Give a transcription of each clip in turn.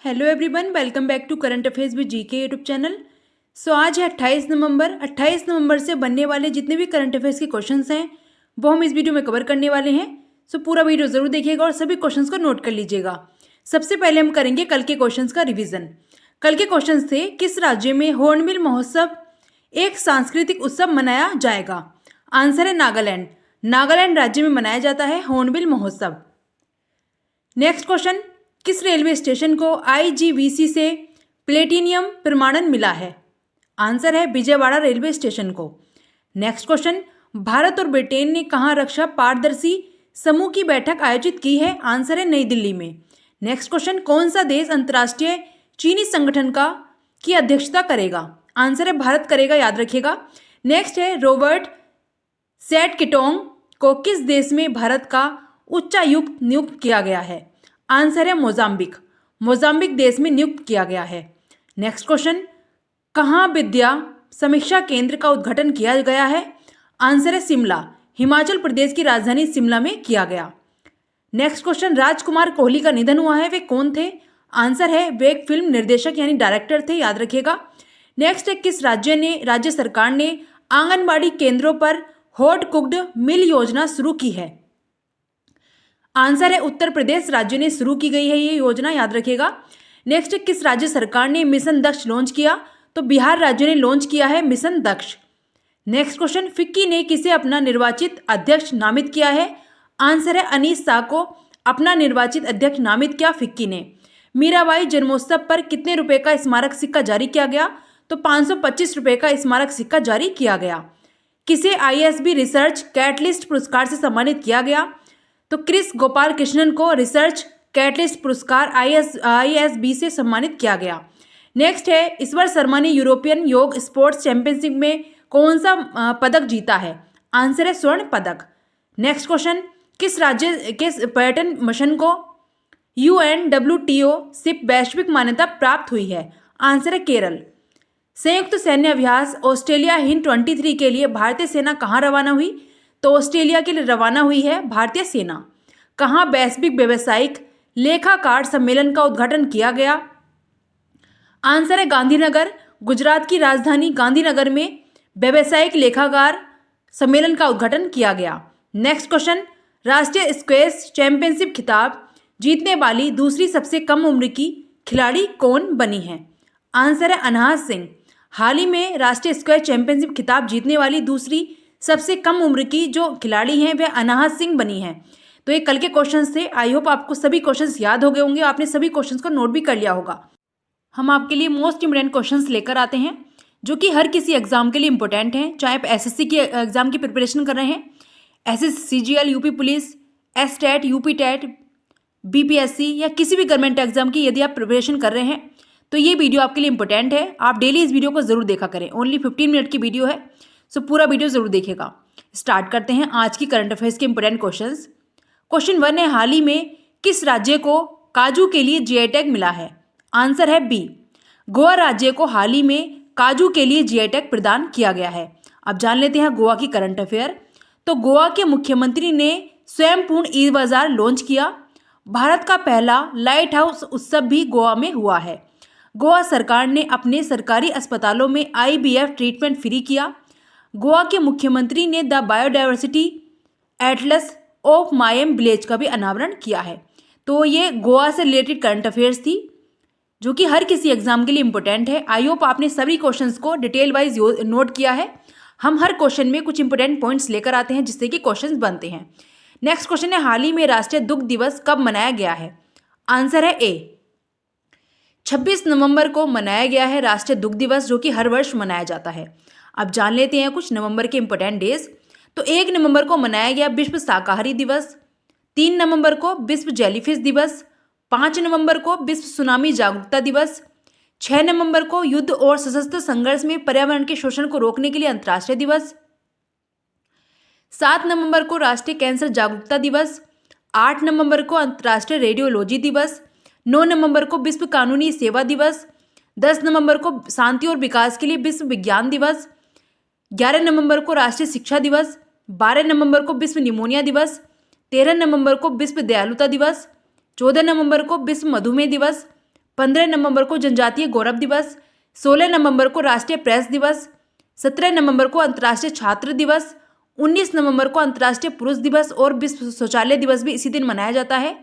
Hello everyone, welcome back to current affairs with GK YouTube channel. So आज है 28 नवंबर। 28 नवंबर से बनने वाले जितने भी करंट अफेयर्स के क्वेश्चंस हैं वो हम इस वीडियो में कवर करने वाले हैं। सो पूरा वीडियो ज़रूर देखिएगा और सभी क्वेश्चंस को नोट कर लीजिएगा। सबसे पहले हम करेंगे कल के क्वेश्चंस का रिविजन। कल के क्वेश्चंस थे, किस राज्य में हॉर्नबिल महोत्सव एक सांस्कृतिक उत्सव मनाया जाएगा? आंसर है नागालैंड। नागालैंड राज्य में मनाया जाता है हॉर्नबिल महोत्सव। नेक्स्ट क्वेश्चन, किस रेलवे स्टेशन को आईजीवीसी से प्लेटिनियम प्रमाणन मिला है? आंसर है विजयवाड़ा रेलवे स्टेशन को। नेक्स्ट क्वेश्चन, भारत और ब्रिटेन ने कहाँ रक्षा पारदर्शी समूह की बैठक आयोजित की है? आंसर है नई दिल्ली में। नेक्स्ट क्वेश्चन, कौन सा देश अंतर्राष्ट्रीय चीनी संगठन की अध्यक्षता करेगा? आंसर है भारत करेगा, याद रखिएगा। नेक्स्ट है, रॉबर्ट सेटकिटोंग को किस देश में भारत का उच्चायुक्त नियुक्त किया गया है? आंसर है मोजाम्बिक। मोजाम्बिक देश में नियुक्त किया गया है। नेक्स्ट क्वेश्चन, कहाँ विद्या समीक्षा केंद्र का उद्घाटन किया गया है? आंसर है शिमला। हिमाचल प्रदेश की राजधानी शिमला में किया गया। नेक्स्ट क्वेश्चन, राजकुमार कोहली का निधन हुआ है, वे कौन थे? आंसर है वे एक फिल्म निर्देशक यानी डायरेक्टर थे, याद रखिएगा। नेक्स्ट है, किस राज्य सरकार ने आंगनबाड़ी केंद्रों पर हॉट कुक्ड मील योजना शुरू की है? आंसर है उत्तर प्रदेश राज्य ने शुरू की गई है ये योजना, याद रखिएगा। नेक्स्ट, किस राज्य सरकार ने मिशन दक्ष लॉन्च किया? तो बिहार राज्य ने लॉन्च किया है मिशन दक्ष। नेक्स्ट क्वेश्चन, फिक्की ने किसे अपना निर्वाचित अध्यक्ष नामित किया है? आंसर है अनीस शाह को अपना निर्वाचित अध्यक्ष नामित किया फिक्की ने। मीराबाई जन्मोत्सव पर कितने रुपए का स्मारक सिक्का जारी किया गया? तो 525 रुपए का स्मारक सिक्का जारी किया गया। किसे आईएसबी रिसर्च कैटलिस्ट पुरस्कार से सम्मानित किया गया? तो क्रिस गोपाल कृष्णन को रिसर्च कैटलिस्ट पुरस्कार आईएसबी से सम्मानित किया गया। नेक्स्ट है, ईश्वर शर्मा ने यूरोपियन योग स्पोर्ट्स चैंपियनशिप में कौन सा पदक जीता है? आंसर है स्वर्ण पदक। नेक्स्ट क्वेश्चन, किस राज्य के पर्यटन मिशन को UNWTO से वैश्विक मान्यता प्राप्त हुई है? आंसर है केरल। संयुक्त सैन्य अभ्यास ऑस्ट्रेलिया हिंद 23 के लिए भारतीय सेना कहाँ रवाना हुई? तो ऑस्ट्रेलिया के लिए रवाना हुई है भारतीय सेना। कहाँ वैश्विक व्यावसायिक लेखाकार सम्मेलन का उद्घाटन किया गया? आंसर है गांधीनगर। गुजरात की राजधानी गांधीनगर में व्यावसायिक लेखाकार सम्मेलन का उद्घाटन किया गया। नेक्स्ट क्वेश्चन, राष्ट्रीय स्क्वैश चैंपियनशिप खिताब जीतने वाली दूसरी सबसे कम उम्र की खिलाड़ी कौन बनी है? आंसर है अनहाज सिंह। हाल ही में राष्ट्रीय स्क्वैश चैंपियनशिप खिताब जीतने वाली दूसरी सबसे कम उम्र की जो खिलाड़ी हैं वह अनहाज सिंह बनी है। तो ये कल के क्वेश्चंस थे। आई होप आपको सभी क्वेश्चंस याद हो गए होंगे, आपने सभी क्वेश्चंस को नोट भी कर लिया होगा। हम आपके लिए मोस्ट इंपोर्टेंट क्वेश्चंस लेकर आते हैं जो कि हर किसी एग्जाम के लिए इंपॉर्टेंट हैं, चाहे आप एसएससी की एग्जाम की प्रिपरेशन कर रहे हैं, SSC CGL, UP police, STET, UP TET, BPSC या किसी भी गवर्नमेंट एग्जाम की यदि आप प्रिपरेशन कर रहे हैं तो ये वीडियो आपके लिए इंपॉर्टेंट है। आप डेली इस वीडियो को जरूर देखा करें। ओनली 15 मिनट की वीडियो है, सो पूरा वीडियो जरूर देखिएगा। स्टार्ट करते हैं आज की करंट अफेयर्स के इंपॉर्टेंट क्वेश्चंस। क्वेश्चन 1 है, हाल ही में किस राज्य को काजू के लिए GI टैग मिला है? आंसर है बी। गोवा राज्य को हाल ही में काजू के लिए GI टैग प्रदान किया गया है। अब जान लेते हैं गोवा की करंट अफेयर। तो गोवा के मुख्यमंत्री ने स्वयंपूर्ण ई-बाजार लॉन्च किया। भारत का पहला लाइट हाउस उत्सव भी गोवा में हुआ है। गोवा सरकार ने अपने सरकारी अस्पतालों में IVF ट्रीटमेंट फ्री किया। गोवा के मुख्यमंत्री ने the biodiversity Atlas of मायम village का भी अनावरण किया है। तो ये गोवा से रिलेटेड करंट अफेयर्स थी जो कि हर किसी एग्जाम के लिए इंपॉर्टेंट है। आई होप आपने सभी क्वेश्चंस को डिटेल वाइज नोट किया है। हम हर क्वेश्चन में कुछ इंपॉर्टेंट पॉइंट्स लेकर आते हैं जिससे कि क्वेश्चंस बनते हैं। नेक्स्ट क्वेश्चन है, हाल ही में राष्ट्रीय दुग्ध दिवस कब मनाया गया है? आंसर है ए। 26 नवंबर को मनाया गया है राष्ट्रीय दुग्ध दिवस, जो कि हर वर्ष मनाया जाता है। अब जान लेते हैं कुछ नवंबर के इंपॉर्टेंट डेज। तो 1 नवंबर को मनाया गया विश्व शाकाहारी दिवस, 3 नवंबर को विश्व जेलीफिश दिवस, 5 नवंबर को विश्व सुनामी जागरूकता दिवस, 6 नवंबर को युद्ध और सशस्त्र संघर्ष में पर्यावरण के शोषण को रोकने के लिए अंतर्राष्ट्रीय दिवस, 7 नवंबर को राष्ट्रीय कैंसर जागरूकता दिवस, 8 नवंबर को अंतर्राष्ट्रीय रेडियोलॉजी दिवस, 9 नवंबर को विश्व कानूनी सेवा दिवस, 10 नवंबर को शांति और विकास के लिए विश्व विज्ञान दिवस, 11 नवंबर को राष्ट्रीय शिक्षा दिवस, 12 नवंबर को विश्व निमोनिया दिवस, 13 नवंबर को विश्व दयालुता दिवस, 14 नवंबर को विश्व मधुमेह दिवस, 15 नवंबर को जनजातीय गौरव दिवस, 16 नवंबर को राष्ट्रीय प्रेस दिवस, 17 नवंबर को अंतर्राष्ट्रीय छात्र दिवस, 19 नवंबर को अंतर्राष्ट्रीय पुरुष दिवस और विश्व शौचालय दिवस भी इसी दिन मनाया जाता है।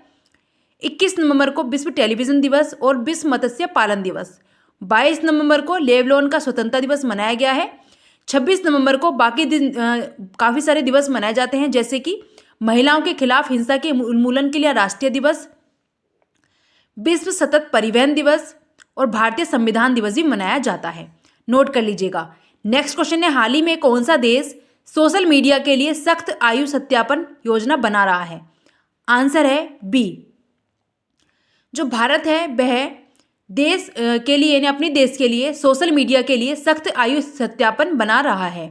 21 नवंबर को विश्व टेलीविजन दिवस और विश्व मत्स्य पालन दिवस। 22 नवंबर को लेबनान का स्वतंत्रता दिवस मनाया गया है। 26 नवंबर को बाकी दिन काफ़ी सारे दिवस मनाए जाते हैं, जैसे कि महिलाओं के खिलाफ हिंसा के उन्मूलन के लिए राष्ट्रीय दिवस, विश्व सतत परिवहन दिवस और भारतीय संविधान दिवस भी मनाया जाता है। नोट कर लीजिएगा। नेक्स्ट क्वेश्चन है, हाल ही में कौन सा देश सोशल मीडिया के लिए सख्त आयु सत्यापन योजना बना रहा है? आंसर है बी। जो भारत है वह देश के लिए यानी अपने देश के लिए सोशल मीडिया के लिए सख्त आयु सत्यापन बना रहा है।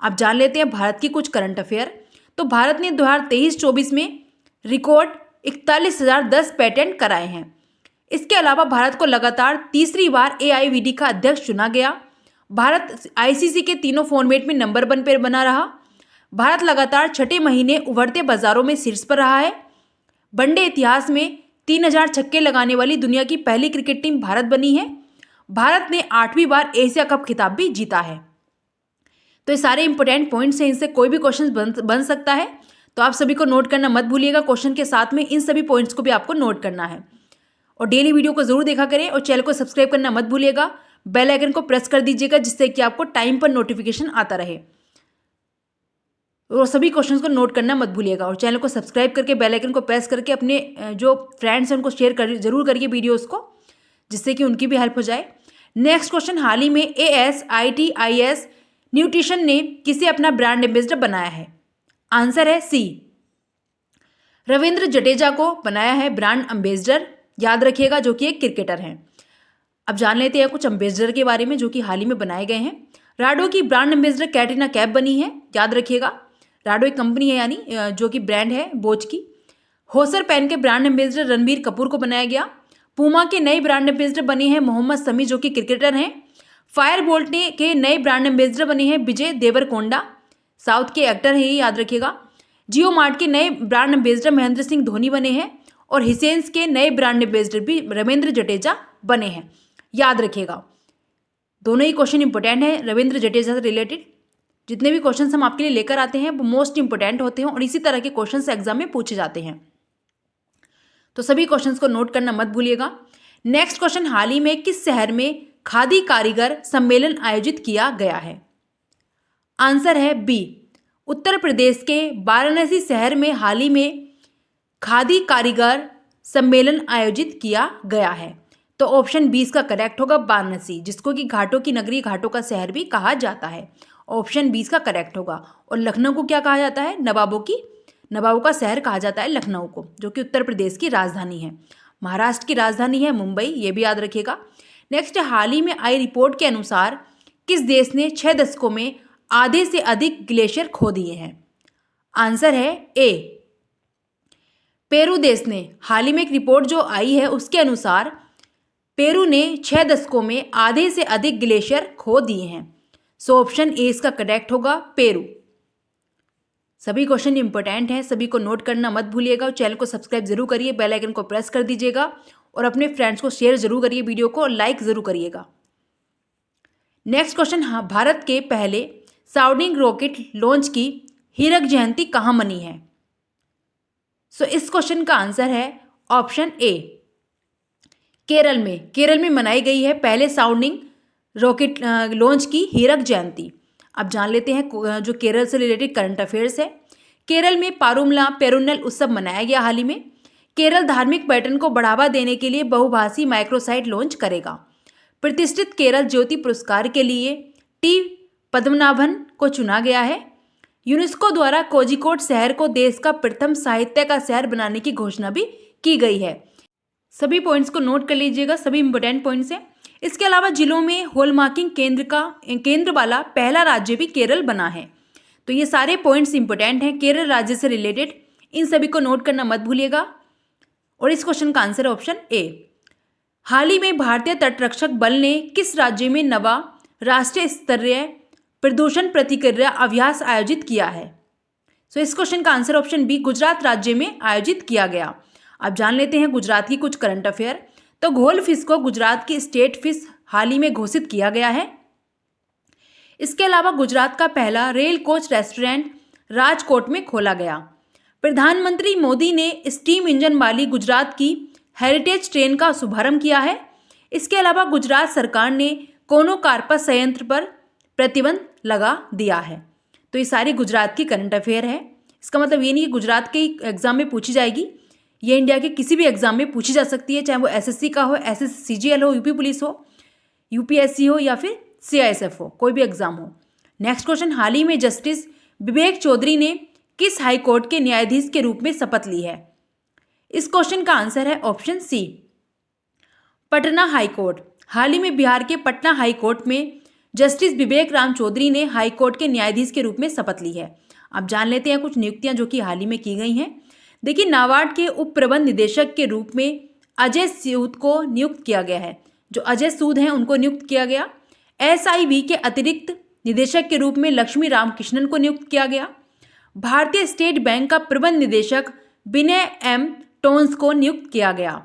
अब जान लेते हैं भारत की कुछ करंट अफेयर। तो भारत ने 2023-24 में रिकॉर्ड 41,010 पेटेंट कराए हैं। इसके अलावा भारत को लगातार तीसरी बार AIVD का अध्यक्ष चुना गया। भारत ICC के तीनों फॉर्मेट में नंबर 1 पर बना रहा। भारत लगातार छठे महीने उभरते बाजारों में शीर्ष पर रहा है। वनडे इतिहास में 3000 छक्के लगाने वाली दुनिया की पहली क्रिकेट टीम भारत बनी है। भारत ने 8वीं बार एशिया कप खिताब भी जीता है। तो ये सारे इंपॉर्टेंट पॉइंट्स हैं, इनसे कोई भी क्वेश्चन बन सकता है, तो आप सभी को नोट करना मत भूलिएगा। क्वेश्चन के साथ में इन सभी पॉइंट्स को भी आपको नोट करना है और डेली वीडियो को जरूर देखा करें और चैनल को सब्सक्राइब करना मत भूलिएगा। बेल आइकन को प्रेस कर दीजिएगा जिससे कि आपको टाइम पर नोटिफिकेशन आता रहे। और सभी क्वेश्चंस को नोट करना मत भूलिएगा और चैनल को सब्सक्राइब करके बेल आइकन को प्रेस करके अपने जो फ्रेंड्स हैं उनको शेयर जरूर करिए वीडियोस को, जिससे कि उनकी भी हेल्प हो जाए। नेक्स्ट क्वेश्चन, हाल ही में ASITIS न्यूट्रिशन ने किसे अपना ब्रांड एम्बेसडर बनाया है? आंसर है सी, रविंद्र जडेजा को बनाया है ब्रांड एम्बेसडर, याद रखिएगा, जो कि एक क्रिकेटर हैं। अब जान लेते हैं कुछ एम्बेसडर के बारे में जो कि हाल ही में बनाए गए हैं। राडो की ब्रांड एम्बेसडर कैटरीना कैफ बनी है, याद रखिएगा। राडो एक कंपनी है यानी जो कि ब्रांड है बोच की। होसर पेन के ब्रांड एम्बेसडर रणबीर कपूर को बनाया गया। पूमा के नए ब्रांड एम्बेसडर बने हैं मोहम्मद शमी जो कि क्रिकेटर हैं। फायर बोल्ट के नए ब्रांड एम्बेसडर बने हैं विजय देवरकोंडा, साउथ के एक्टर हैं, ये याद रखिएगा। जियो मार्ट के नए ब्रांड एम्बेसडर महेंद्र सिंह धोनी बने हैं और हिसेंस के नए ब्रांड एम्बेसडर भी रविंद्र जडेजा बने हैं, याद रखिएगा। दोनों ही क्वेश्चन इंपॉर्टेंट है रविंद्र जडेजा से रिलेटेड। जितने भी क्वेश्चंस हम आपके लिए लेकर आते हैं वो मोस्ट इंपॉर्टेंट होते हैं और इसी तरह के क्वेश्चंस एग्जाम में पूछे जाते हैं, तो सभी क्वेश्चंस को नोट करना मत भूलिएगा। नेक्स्ट क्वेश्चन, हाल ही में किस शहर में खादी कारीगर सम्मेलन आयोजित किया गया है? आंसर है बी, उत्तर प्रदेश के वाराणसी शहर में हाल ही में खादी कारीगर सम्मेलन आयोजित किया गया है। तो ऑप्शन 20 का करेक्ट होगा वाराणसी, जिसको कि घाटों की नगरी, घाटों का शहर भी कहा जाता है। ऑप्शन 20 का करेक्ट होगा। और लखनऊ को क्या कहा जाता है? नवाबों का शहर कहा जाता है लखनऊ को, जो कि उत्तर प्रदेश की राजधानी है। महाराष्ट्र की राजधानी है मुंबई, ये भी याद रखिएगा। नेक्स्ट, हाल ही में आई रिपोर्ट के अनुसार किस देश ने 6 दशकों में आधे से अधिक ग्लेशियर खो दिए हैं? आंसर है ए, पेरू देश ने। हाल ही में एक रिपोर्ट जो आई है उसके अनुसार पेरू ने 6 दशकों में आधे से अधिक ग्लेशियर खो दिए हैं। सो ऑप्शन ए इसका करेक्ट होगा, पेरू। सभी क्वेश्चन इंपॉर्टेंट हैं, सभी को नोट करना मत भूलिएगा और चैनल को सब्सक्राइब जरूर करिए, बेल आइकन को प्रेस कर दीजिएगा और अपने फ्रेंड्स को शेयर जरूर करिए वीडियो को और लाइक जरूर करिएगा। नेक्स्ट क्वेश्चन, हाँ, भारत के पहले साउंडिंग रॉकेट लॉन्च की हीरक जयंती कहाँ मनी है? सो इस क्वेश्चन का आंसर है ऑप्शन ए, केरल में मनाई गई है पहले साउंडिंग रॉकेट लॉन्च की हीरक जयंती। अब जान लेते हैं जो केरल से रिलेटेड करंट अफेयर्स है। केरल में पारुमला पेरुन्नल उत्सव मनाया गया हाल ही में। केरल धार्मिक पर्यटन को बढ़ावा देने के लिए बहुभाषी माइक्रोसाइट लॉन्च करेगा। प्रतिष्ठित केरल ज्योति पुरस्कार के लिए टी पद्मनाभन को चुना गया है। यूनेस्को द्वारा कोझिकोड शहर को देश का प्रथम साहित्य का शहर बनाने की घोषणा भी की गई है। सभी पॉइंट्स को नोट कर लीजिएगा, सभी इंपॉर्टेंट पॉइंट्स हैं। इसके अलावा जिलों में हॉलमार्किंग केंद्र वाला पहला राज्य भी केरल बना है। तो ये सारे पॉइंट्स इंपॉर्टेंट हैं केरल राज्य से रिलेटेड, इन सभी को नोट करना मत भूलिएगा। और इस क्वेश्चन का आंसर है ऑप्शन ए। हाल ही में भारतीय तटरक्षक बल ने किस राज्य में नवा राष्ट्रीय स्तरीय प्रदूषण प्रतिक्रिया अभ्यास आयोजित किया है? सो इस क्वेश्चन का आंसर ऑप्शन बी, गुजरात राज्य में आयोजित किया गया। अब जान लेते हैं गुजरात की कुछ करंट अफेयर। तो तो घोल फिश को गुजरात की स्टेट फिश हाल ही में घोषित किया गया है। इसके अलावा गुजरात का पहला रेल कोच रेस्टोरेंट राजकोट में खोला गया। प्रधानमंत्री मोदी ने स्टीम इंजन वाली गुजरात की हेरिटेज ट्रेन का शुभारंभ किया है। इसके अलावा गुजरात सरकार ने कोनो कार्पस संयंत्र पर प्रतिबंध लगा दिया है। तो ये सारी गुजरात की करंट अफेयर है। इसका मतलब ये नहीं कि गुजरात के एग्जाम में पूछी जाएगी, ये इंडिया के किसी भी एग्जाम में पूछी जा सकती है, चाहे वो एसएससी का हो, CGL हो, यूपी पुलिस हो, यूपीएससी हो या फिर CISF हो, कोई भी एग्जाम हो। नेक्स्ट क्वेश्चन, हाल ही में जस्टिस विवेक चौधरी ने किस हाई कोर्ट के न्यायाधीश के रूप में शपथ ली है? इस क्वेश्चन का आंसर है option C, Patna high court. हाल ही में बिहार के पटना हाई कोर्ट में जस्टिस विवेक राम चौधरी ने हाई कोर्ट के न्यायाधीश के रूप में शपथ ली है। अब जान लेते हैं कुछ नियुक्तियां जो कि हाल ही में की गई हैं। देखिए, नाबार्ड के उप प्रबंध निदेशक के रूप में अजय सूद को नियुक्त किया गया है। जो अजय सूद हैं उनको नियुक्त किया गया। SIB के अतिरिक्त निदेशक के रूप में लक्ष्मी रामकृष्णन को नियुक्त किया गया। भारतीय स्टेट बैंक का प्रबंध निदेशक विनय M टोन्स को नियुक्त किया गया।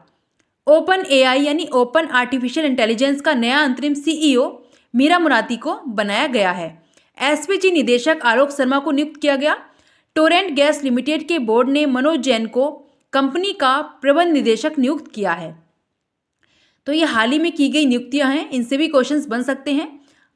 ओपन AI यानी ओपन आर्टिफिशियल इंटेलिजेंस का नया अंतरिम CEO मीरा मुराती को बनाया गया है। SPG निदेशक आलोक शर्मा को नियुक्त किया गया। टोरेंट गैस लिमिटेड के बोर्ड ने मनोज जैन को कंपनी का प्रबंध निदेशक नियुक्त किया है। तो ये हाल ही में की गई नियुक्तियां हैं, इनसे भी क्वेश्चंस बन सकते हैं।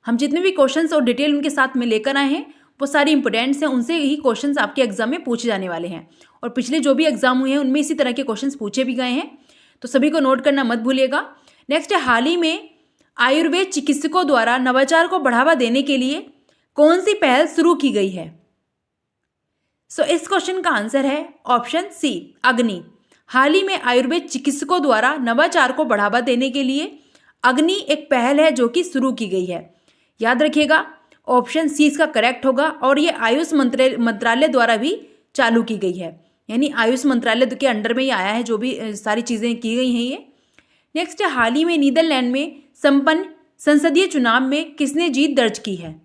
हम जितने भी क्वेश्चंस और डिटेल उनके साथ में लेकर आए हैं वो सारी इंपॉर्टेंट्स हैं, उनसे ही क्वेश्चंस आपके एग्जाम में पूछे जाने वाले हैं। और पिछले जो भी एग्जाम हुए हैं उनमें इसी तरह के क्वेश्चंस पूछे भी गए हैं, तो सभी को नोट करना मत भूलिएगा। नेक्स्ट है, हाल ही में आयुर्वेद चिकित्सकों द्वारा नवाचार को बढ़ावा देने के लिए कौन सी पहल शुरू की गई है? इस क्वेश्चन का आंसर है ऑप्शन सी, अग्नि। हाल ही में आयुर्वेद चिकित्सकों द्वारा नवाचार को बढ़ावा देने के लिए अग्नि एक पहल है जो कि शुरू की गई है। याद रखिएगा, ऑप्शन सी इसका करेक्ट होगा। और ये आयुष मंत्रालय द्वारा भी चालू की गई है, यानी आयुष मंत्रालय के अंडर में ही आया है जो भी सारी चीज़ें की गई हैं ये। नेक्स्ट है, हाल ही में नीदरलैंड में संपन्न संसदीय चुनाव में किसने जीत दर्ज की है?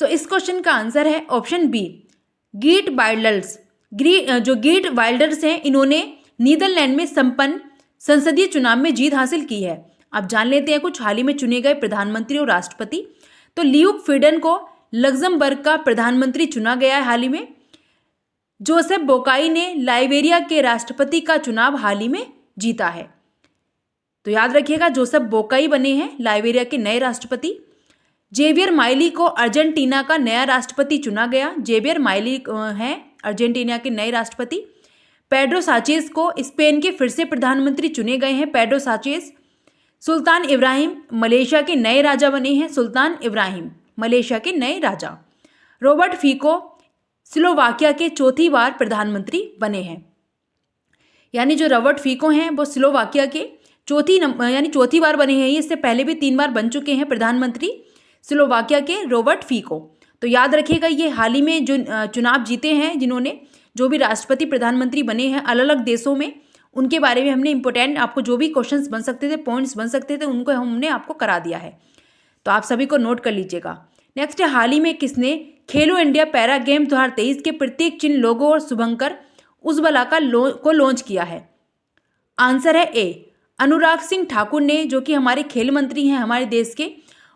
इस क्वेश्चन का आंसर है ऑप्शन बी, गीट वाइल्डर्स। जो गीट वाइल्डर्स हैं इन्होंने नीदरलैंड में संपन्न संसदीय चुनाव में जीत हासिल की है। अब जान लेते हैं कुछ हाल ही में चुने गए प्रधानमंत्री और राष्ट्रपति। तो लियूक फिडन को लग्जमबर्ग का प्रधानमंत्री चुना गया है हाल ही में। जोसेफ बोकाई ने लाइबेरिया के राष्ट्रपति का चुनाव हाल ही में जीता है। तो याद रखिएगा, जोसेफ बोकाई बने हैं लाइबेरिया के नए राष्ट्रपति। जेवियर माइली को अर्जेंटीना का नया राष्ट्रपति चुना गया। जेवियर माइली हैं अर्जेंटीना के नए राष्ट्रपति। पेड्रो साचेज को स्पेन के फिर से प्रधानमंत्री चुने गए हैं, पेड्रो साचेज। सुल्तान इब्राहिम मलेशिया के नए राजा बने हैं, सुल्तान इब्राहिम मलेशिया के नए राजा। रॉबर्ट फीको स्लोवाकिया के चौथी बार प्रधानमंत्री बने हैं। यानी जो रॉबर्ट फीको हैं वो स्लोवाकिया के चौथी बार बने हैं। इससे पहले भी 3 बार बन चुके हैं प्रधानमंत्री स्लोवाकिया के रॉबर्ट फीको। तो याद रखिएगा, ये हाल ही में जो चुनाव जीते हैं, जिन्होंने जो भी राष्ट्रपति प्रधानमंत्री बने हैं अलग अलग देशों में, उनके बारे में हमने इंपॉर्टेंट आपको जो भी क्वेश्चंस बन सकते थे, पॉइंट्स बन सकते थे, उनको हमने आपको करा दिया है। तो आप सभी को नोट कर लीजिएगा। नेक्स्ट है, हाल ही में किसने खेलो इंडिया पैरा गेम 2023 के प्रतीक चिन्ह, लोगो और शुभंकर उज्ज्वला को लॉन्च किया है? आंसर है ए, अनुराग सिंह ठाकुर ने, जो कि हमारे खेल मंत्री हैं हमारे देश के।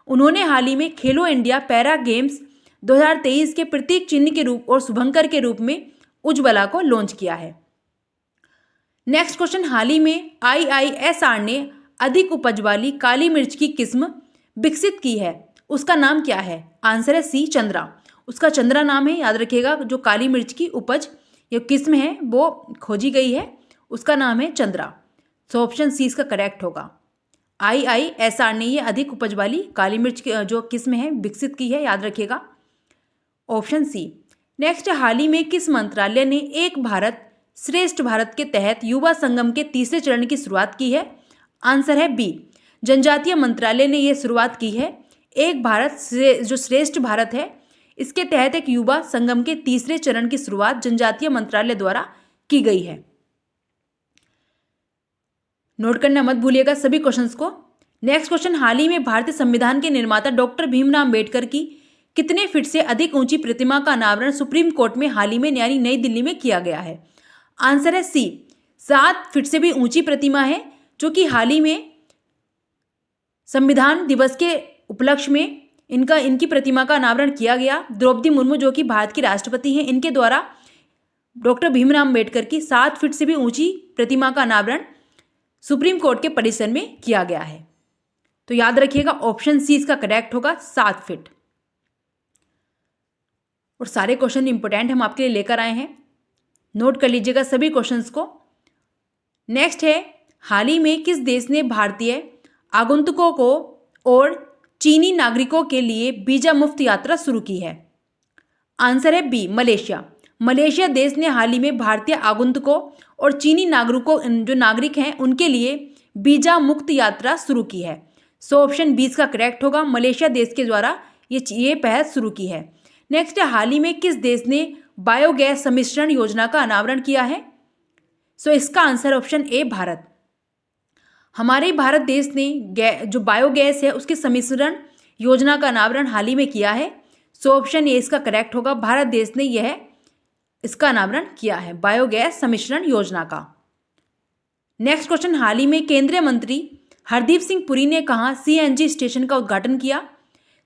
उन्होंने हाल ही में खेलो इंडिया पैरा गेम्स 2023 के प्रतीक चिन्ह के रूप और शुभंकर के रूप में उज्ज्वला को लॉन्च किया है। नेक्स्ट क्वेश्चन, हाल ही में IISR ने अधिक उपज वाली काली मिर्च की किस्म विकसित की है, उसका नाम क्या है? आंसर है सी, चंद्रा। उसका चंद्रा नाम है। याद रखिएगा, जो काली मिर्च की उपज या किस्म है वो खोजी गई है, उसका नाम है चंद्रा। ऑप्शन सी इसका करेक्ट होगा। IISR ने ये अधिक उपज वाली काली मिर्च की जो किस्म है विकसित की है, याद रखिएगा, ऑप्शन सी। नेक्स्ट, हाल ही में किस मंत्रालय ने एक भारत श्रेष्ठ भारत के तहत युवा संगम के तीसरे चरण की शुरुआत की है? आंसर है बी, जनजातीय मंत्रालय ने यह शुरुआत की है। एक भारत जो श्रेष्ठ भारत है, इसके तहत एक युवा संगम के तीसरे चरण की शुरुआत जनजातीय मंत्रालय द्वारा की गई है। नोट करना मत भूलिएगा सभी क्वेश्चंस को। नेक्स्ट क्वेश्चन, हाल ही में भारतीय संविधान के निर्माता डॉक्टर भीमराव अम्बेडकर की कितने फीट से अधिक ऊंची प्रतिमा का अनावरण सुप्रीम कोर्ट में हाल ही में यानी नई दिल्ली में किया गया है? आंसर है सी, 7 फीट से भी ऊंची प्रतिमा है जो कि हाल ही में संविधान दिवस के उपलक्ष्य में इनकी प्रतिमा का अनावरण किया गया। द्रौपदी मुर्मू जो कि भारत की राष्ट्रपति हैं, इनके द्वारा डॉक्टर भीमराव अम्बेडकर की 7 फीट से भी ऊंची प्रतिमा का अनावरण सुप्रीम कोर्ट के परिसर में किया गया है। तो याद रखिएगा ऑप्शन सी इसका करेक्ट होगा, 7 फीट। और सारे क्वेश्चन इंपॉर्टेंट हम आपके लिए लेकर आए हैं, नोट कर लीजिएगा सभी क्वेश्चंस को। नेक्स्ट है, हाल ही में किस देश ने भारतीय आगंतुकों को और चीनी नागरिकों के लिए वीजा मुक्त यात्रा शुरू की है? आंसर है बी, मलेशिया। मलेशिया देश ने हाल ही में भारतीय आगंतुकों और चीनी नागरिकों जो नागरिक हैं उनके लिए वीजा मुक्त यात्रा शुरू की है। सो ऑप्शन 20 का करेक्ट होगा, मलेशिया देश के द्वारा ये पहल शुरू की है। नेक्स्ट है, हाल ही में किस देश ने बायोगैस सम्मिश्रण योजना का अनावरण किया है? सो इसका आंसर ऑप्शन ए, भारत। हमारे भारत देश ने जो बायोगैस है उसके सम्मिश्रण योजना का अनावरण हाल ही में किया है। सो ऑप्शन ए इसका करेक्ट होगा, भारत देश ने यह इसका अनावरण किया है, बायोगैस सम्मिश्रण योजना का। नेक्स्ट क्वेश्चन, हाल ही में केंद्रीय मंत्री हरदीप सिंह पुरी ने कहाँ CNG स्टेशन का उद्घाटन किया?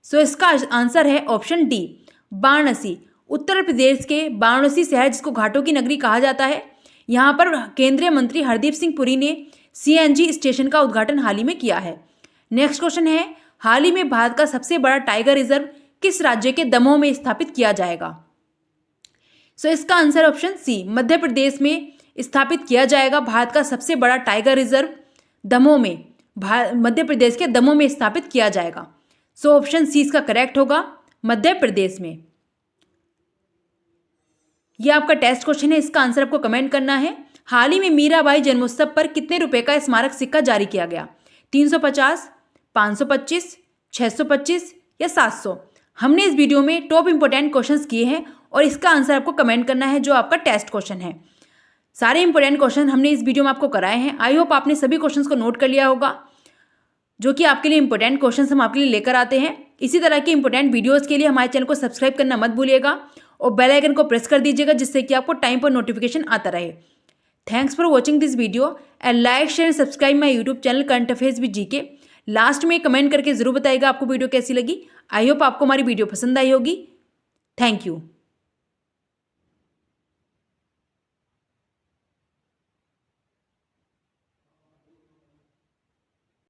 सो इसका आंसर है ऑप्शन डी, वाराणसी। उत्तर प्रदेश के वाराणसी शहर, जिसको घाटों की नगरी कहा जाता है, यहाँ पर केंद्रीय मंत्री हरदीप सिंह पुरी ने CNG स्टेशन का उद्घाटन हाल ही में किया है। नेक्स्ट क्वेश्चन है, हाल ही में भारत का सबसे बड़ा टाइगर रिजर्व किस राज्य के दमोह में स्थापित किया जाएगा? सो इसका answer option C, Madhya Pradesh में स्थापित किया जाएगा। भारत का सबसे बड़ा टाइगर रिजर्व दमोह में, मध्य प्रदेश के दमोह में स्थापित किया जाएगा। सो ऑप्शन सी इसका करेक्ट होगा, मध्य प्रदेश में। यह आपका टेस्ट क्वेश्चन है, इसका आंसर आपको कमेंट करना है। हाल ही में मीराबाई जन्मोत्सव पर कितने रुपए का स्मारक सिक्का जारी किया गया? 350, 525, 625 या 700? हमने इस वीडियो में टॉप इंपोर्टेंट क्वेश्चंस किए हैं और इसका आंसर आपको कमेंट करना है, जो आपका टेस्ट क्वेश्चन है। सारे इंपोर्टेंट क्वेश्चन हमने इस वीडियो में आपको कराए हैं। आई होप आपने सभी क्वेश्चंस को नोट कर लिया होगा, जो कि आपके लिए इंपॉर्टेंट क्वेश्चंस हम आपके लिए लेकर आते हैं। इसी तरह के इंपॉर्टेंट वीडियोस के लिए हमारे चैनल को सब्सक्राइब करना मत भूलिएगा और बेल आइकन को प्रेस कर दीजिएगा, जिससे कि आपको टाइम पर नोटिफिकेशन आता रहे। Thanks for watching this video and like share subscribe my YouTube channel current affairs with GK। Last में कमेंट करके जरूर बताइएगा आपको वीडियो कैसी लगी। आई होप आपको हमारी वीडियो पसंद आई होगी। Thank you.